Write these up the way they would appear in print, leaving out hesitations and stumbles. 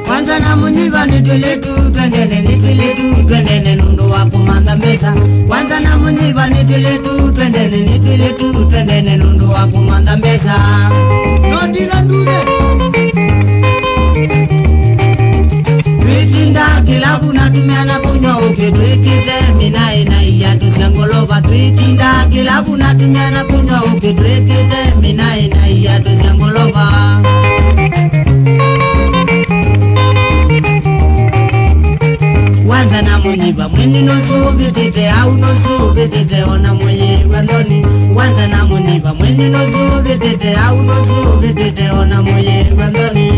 Kwanza na munyiva nitweletu twendene nundu wa kumanda meza. Kwanza na munyiva nitweletu twendene nundu wa kumanda meza. Notila ndune Twitinda kilabu na tumiana kunywa uke twikite minae na iya tusiangolova. Twitinda kilabu na tumiana kunywa uke twikite minae na iya tusiangolova. Wanza na munyiva mweni nosu vitite au nosu vitite ona munyiva ndoni. Wanza na munyiva mweni nosu vitite au nosu vitite ona munyiva ndoni.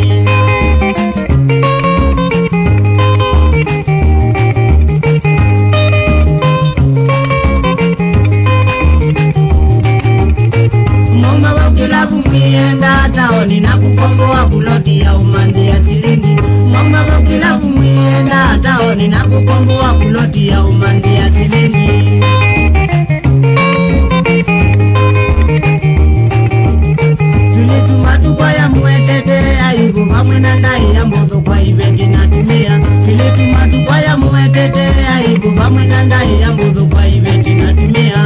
Mama wakilabu mienda taoni na kukomboa buloti ya umandi ya silingi. Mama wakilabu mienda taoni na kukomboa buloti ya umandi ya silingi. Tulituma tukwa ya muetete aibu pamwena ndai ya mbodho kwa ivendi natumia. Tulituma tukwa ya muetete aibu pamwena ndai ya mbodho kwa ivendi natumia.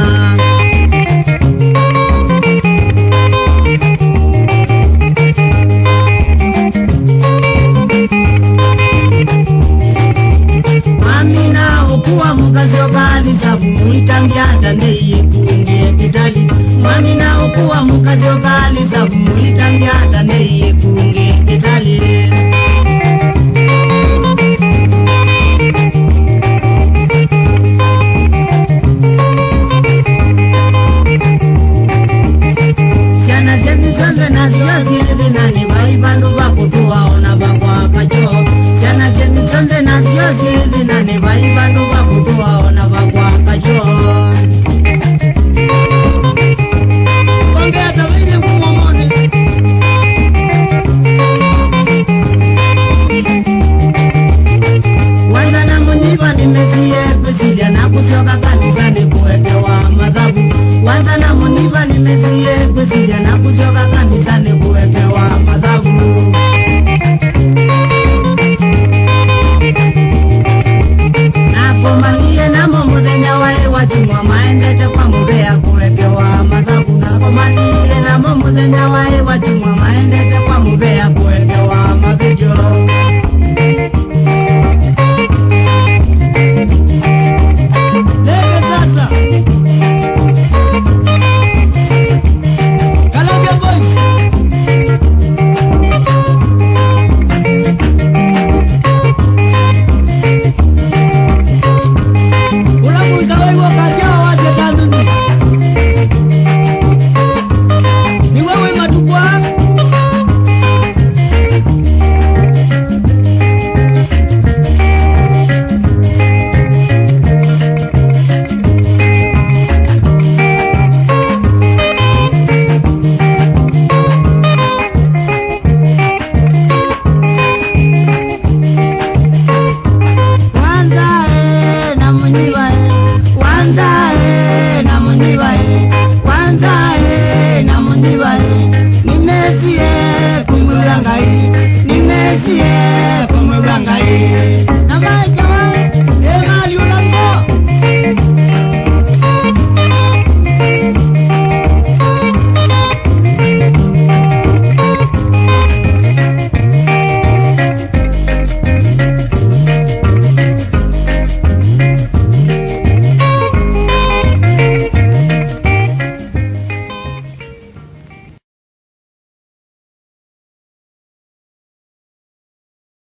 Muitangiata ndeye kunge kitali. Mami na okuwa mukazi okali sabu muitangiata ndeye kunge kitali.